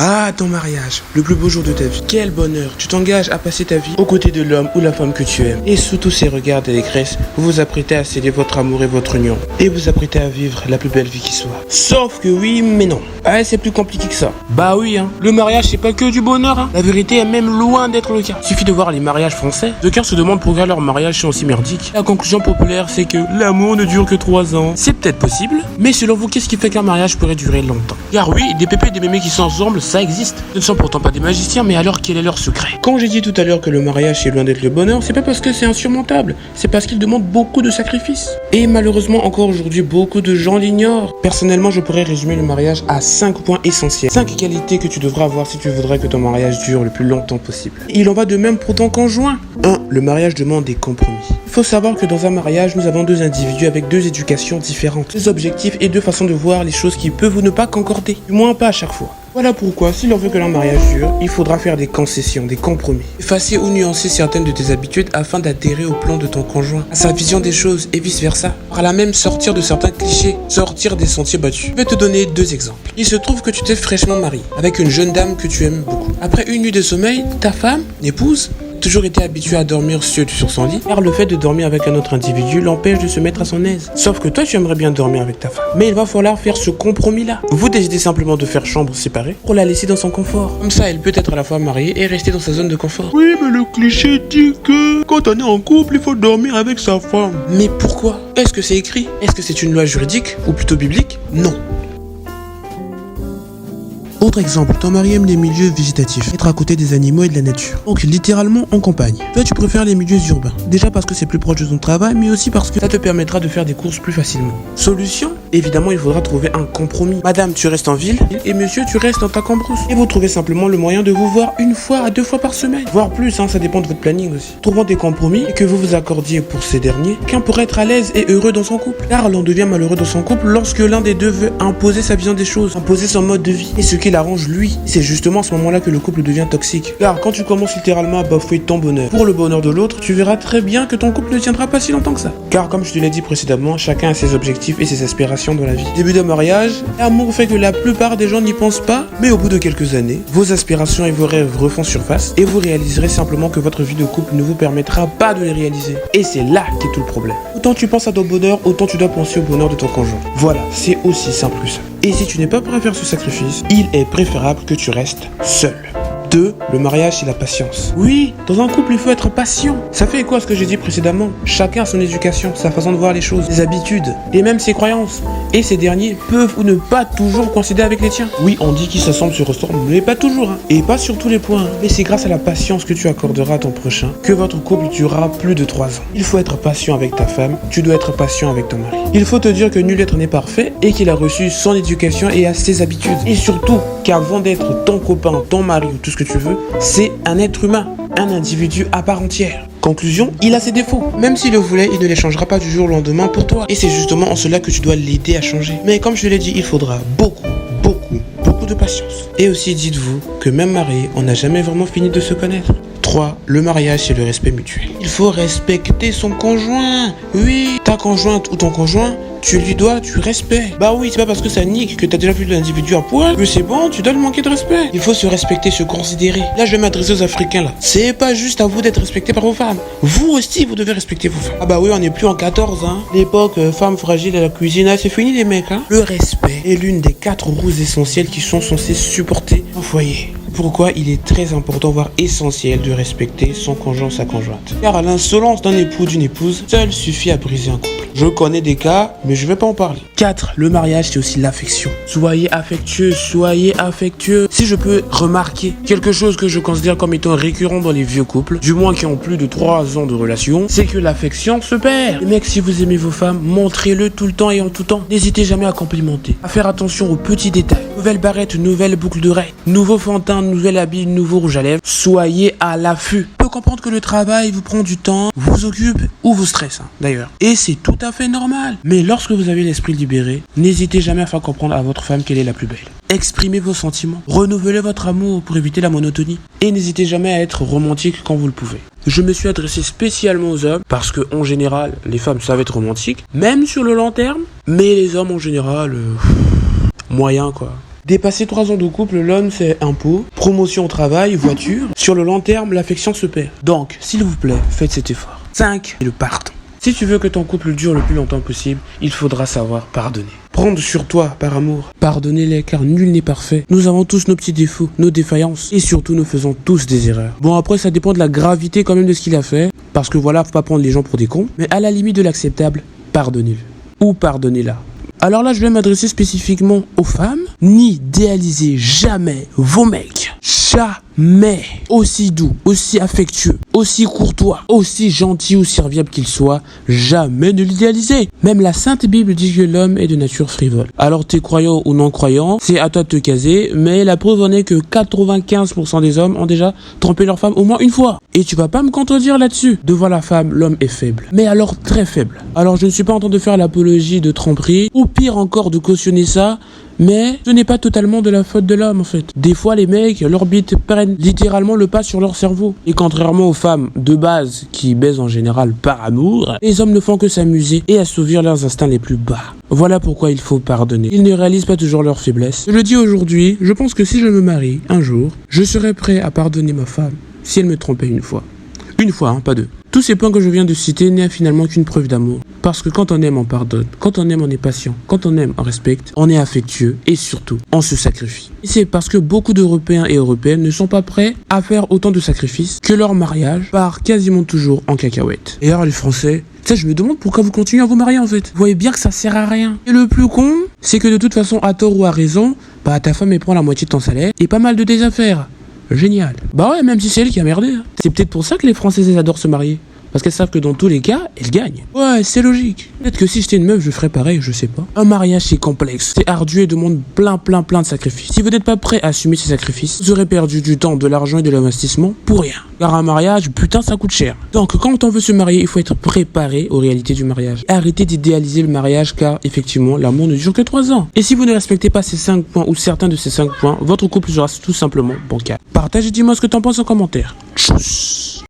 Ah, ton mariage, le plus beau jour de ta vie. Quel bonheur, tu t'engages à passer ta vie aux côtés de l'homme ou la femme que tu aimes. Et sous tous ces regards d'allégresse, vous vous apprêtez à sceller votre amour et votre union. Et vous apprêtez à vivre la plus belle vie qui soit. Sauf que oui, mais non. Ah, c'est plus compliqué que ça. Bah oui, hein. Le mariage, c'est pas que du bonheur, hein. La vérité est même loin d'être le cas. Il suffit de voir les mariages français. D'aucuns se demandent pourquoi leurs mariages sont aussi merdiques. La conclusion populaire, c'est que l'amour ne dure que 3 ans. C'est peut-être possible, mais selon vous, qu'est-ce qui fait qu'un mariage pourrait durer longtemps? Car oui, des pépés et des mémés qui sont ensemble, ça existe. Ce ne sont pourtant pas des magiciens, mais alors quel est leur secret? Quand j'ai dit tout à l'heure que le mariage est loin d'être le bonheur, c'est pas parce que c'est insurmontable, c'est parce qu'il demande beaucoup de sacrifices. Et malheureusement, encore aujourd'hui, beaucoup de gens l'ignorent. Personnellement, je pourrais résumer le mariage à 5 points essentiels. 5 qualités que tu devras avoir si tu voudrais que ton mariage dure le plus longtemps possible. Il en va de même pour ton conjoint. 1. Le mariage demande des compromis. Il faut savoir que dans un mariage, nous avons 2 individus avec 2 éducations différentes, 2 objectifs et 2 façons de voir les choses qui peuvent ou ne pas concorder, du moins pas à chaque fois. Voilà pourquoi, si l'on veut que leur mariage dure, il faudra faire des concessions, des compromis. Effacer ou nuancer certaines de tes habitudes afin d'adhérer au plan de ton conjoint, à sa vision des choses et vice versa. Par là même sortir de certains clichés, sortir des sentiers battus. Je vais te donner 2 exemples. Il se trouve que tu t'es fraîchement marié avec une jeune dame que tu aimes beaucoup. Après une nuit de sommeil, ta femme, épouse, toujours été habitué à dormir seul sur son lit, car le fait de dormir avec un autre individu l'empêche de se mettre à son aise. Sauf que toi, tu aimerais bien dormir avec ta femme. Mais il va falloir faire ce compromis-là. Vous décidez simplement de faire chambre séparée pour la laisser dans son confort. Comme ça, elle peut être à la fois mariée et rester dans sa zone de confort. Oui, mais le cliché dit que quand on est en couple, il faut dormir avec sa femme. Mais pourquoi? Est-ce que c'est écrit? Est-ce que c'est une loi juridique ou plutôt biblique? Non. Autre exemple, ton mari aime les milieux végétatifs, être à côté des animaux et de la nature. Donc littéralement en campagne. Toi tu préfères les milieux urbains. Déjà parce que c'est plus proche de ton travail, mais aussi parce que ça te permettra de faire des courses plus facilement. Solution? Évidemment, il faudra trouver un compromis. Madame, tu restes en ville et monsieur, tu restes dans ta cambrousse. Et vous trouvez simplement le moyen de vous voir 1 fois à 2 fois par semaine. Voire plus, hein, ça dépend de votre planning aussi. Trouvant des compromis et que vous vous accordiez pour ces derniers, qu'un pourrait être à l'aise et heureux dans son couple. Car l'on devient malheureux dans son couple lorsque l'un des deux veut imposer sa vision des choses, imposer son mode de vie. Et ce qui l'arrange lui, c'est justement à ce moment-là que le couple devient toxique. Car quand tu commences littéralement à bafouer ton bonheur pour le bonheur de l'autre, tu verras très bien que ton couple ne tiendra pas si longtemps que ça. Car comme je te l'ai dit précédemment, chacun a ses objectifs et ses aspirations dans la vie. Début de mariage, l'amour fait que la plupart des gens n'y pensent pas, mais au bout de quelques années, vos aspirations et vos rêves refont surface et vous réaliserez simplement que votre vie de couple ne vous permettra pas de les réaliser. Et c'est là qu'est tout le problème. Autant tu penses à ton bonheur, autant tu dois penser au bonheur de ton conjoint. Voilà, c'est aussi simple que ça. Et si tu n'es pas prêt à faire ce sacrifice, il est préférable que tu restes seul. 2. Le mariage, c'est la patience. Oui, dans un couple, il faut être patient. Ça fait écho à ce que j'ai dit précédemment. Chacun a son éducation, sa façon de voir les choses, ses habitudes et même ses croyances. Et ces derniers peuvent ou ne pas toujours coïncider avec les tiens. Oui, on dit qu'ils s'assemblent se ressemblent, mais pas toujours. Hein. Et pas sur tous les points. Mais c'est grâce à la patience que tu accorderas à ton prochain que votre couple durera plus de 3 ans. Il faut être patient avec ta femme, tu dois être patient avec ton mari. Il faut te dire que nul être n'est parfait et qu'il a reçu son éducation et a ses habitudes. Et surtout, qu'avant d'être ton copain, ton mari ou tout ce que tu veux, c'est un être humain, un individu à part entière. Conclusion, il a ses défauts. Même s'il le voulait, il ne les changera pas du jour au lendemain pour toi. Et c'est justement en cela que tu dois l'aider à changer. Mais comme je te l'ai dit, il faudra beaucoup de patience. Et aussi dites-vous que même marié, on n'a jamais vraiment fini de se connaître. 3. Le mariage, c'est le respect mutuel. Il faut respecter son conjoint. Oui, ta conjointe ou ton conjoint, tu lui dois du respect. Bah oui, c'est pas parce que ça nique que t'as déjà vu l'individu à poil que c'est bon, tu dois lui manquer de respect. Il faut se respecter, se considérer. Là, je vais m'adresser aux Africains là. C'est pas juste à vous d'être respecté par vos femmes. Vous aussi, vous devez respecter vos femmes. Ah bah oui, on n'est plus en 14, hein. L'époque femme fragile à la cuisine, là, c'est fini les mecs, hein. Le respect est l'une des 4 roues essentielles qui sont censées supporter un foyer. Pourquoi il est très important, voire essentiel, de respecter son conjoint ou sa conjointe. Car à l'insolence d'un époux ou d'une épouse, seul suffit à briser un couple. Je connais des cas, mais je vais pas en parler. 4. Le mariage, c'est aussi l'affection. Soyez affectueux, soyez affectueux. Si je peux remarquer quelque chose que je considère comme étant récurrent dans les vieux couples, du moins qui ont plus de 3 ans de relation, c'est que l'affection se perd. Les mecs, si vous aimez vos femmes, montrez-le tout le temps et en tout temps. N'hésitez jamais à complimenter, à faire attention aux petits détails. Nouvelle barrette, nouvelle boucle d'oreille, nouveau fond de teint, nouvel habit, nouveau rouge à lèvres. Soyez à l'affût. Je peux comprendre que le travail vous prend du temps, vous occupe ou vous stresse, hein, d'ailleurs. Et c'est tout à fait normal. Mais lorsque vous avez l'esprit libéré, n'hésitez jamais à faire comprendre à votre femme qu'elle est la plus belle. Exprimez vos sentiments, renouvelez votre amour pour éviter la monotonie. Et n'hésitez jamais à être romantique quand vous le pouvez. Je me suis adressé spécialement aux hommes parce que, en général, les femmes savent être romantiques, même sur le long terme. Mais les hommes, en général, moyen quoi. Dépasser 3 ans de couple, l'homme fait impôts, promotion au travail, voiture. Sur le long terme, l'affection se perd. Donc, s'il vous plaît, faites cet effort. 5. Le pardon. Si tu veux que ton couple dure le plus longtemps possible, il faudra savoir pardonner. Prendre sur toi par amour. Pardonnez-les car nul n'est parfait. Nous avons tous nos petits défauts, nos défaillances et surtout nous faisons tous des erreurs. Bon après ça dépend de la gravité quand même de ce qu'il a fait. Parce que voilà, faut pas prendre les gens pour des cons. Mais à la limite de l'acceptable, pardonnez-le. Ou pardonnez-la. Alors là je vais m'adresser spécifiquement aux femmes. N'idéalisez jamais vos mecs. Jamais aussi doux, aussi affectueux, aussi courtois, aussi gentil ou serviable qu'il soit, jamais ne l'idéalisez. Même la Sainte Bible dit que l'homme est de nature frivole. Alors t'es croyant ou non croyant, c'est à toi de te caser, mais la preuve en est que 95% des hommes ont déjà trompé leur femme au moins une fois. Et tu vas pas me contredire là-dessus. Devant la femme, l'homme est faible. Mais alors très faible. Alors je ne suis pas en train de faire l'apologie de tromperie, ou pire encore de cautionner ça, mais ce n'est pas totalement de la faute de l'homme en fait. Des fois les mecs, leurs bites prennent littéralement le pas sur leur cerveau. Et contrairement aux femmes de base qui baisent en général par amour, les hommes ne font que s'amuser et assouvir leurs instincts les plus bas. Voilà pourquoi il faut pardonner. Ils ne réalisent pas toujours leurs faiblesses. Je le dis aujourd'hui, je pense que si je me marie un jour, je serai prêt à pardonner ma femme si elle me trompait une fois. Une fois, hein, pas deux. Tous ces points que je viens de citer n'est finalement qu'une preuve d'amour. Parce que quand on aime, on pardonne. Quand on aime, on est patient. Quand on aime, on respecte. On est affectueux. Et surtout, on se sacrifie. Et c'est parce que beaucoup d'Européens et Européennes ne sont pas prêts à faire autant de sacrifices que leur mariage part quasiment toujours en cacahuète. Et alors les Français, ça je me demande pourquoi vous continuez à vous marier en fait. Vous voyez bien que ça sert à rien. Et le plus con, c'est que de toute façon, à tort ou à raison, bah ta femme elle prend la moitié de ton salaire et pas mal de tes affaires. Génial. Bah ouais, même si c'est elle qui a merdé. Hein. C'est peut-être pour ça que les Françaises adorent se marier. Parce qu'elles savent que dans tous les cas, elles gagnent. Ouais, c'est logique. Peut-être que si j'étais une meuf, je ferais pareil, je sais pas. Un mariage, c'est complexe. C'est ardu et demande plein de sacrifices. Si vous n'êtes pas prêt à assumer ces sacrifices, vous aurez perdu du temps, de l'argent et de l'investissement pour rien. Car un mariage, putain, ça coûte cher. Donc, quand on veut se marier, il faut être préparé aux réalités du mariage. Arrêtez d'idéaliser le mariage car, effectivement, l'amour ne dure que 3 ans. Et si vous ne respectez pas ces 5 points ou certains de ces 5 points, votre couple sera tout simplement bancal. Partage et dis-moi ce que t'en penses en commentaire. Tchuss.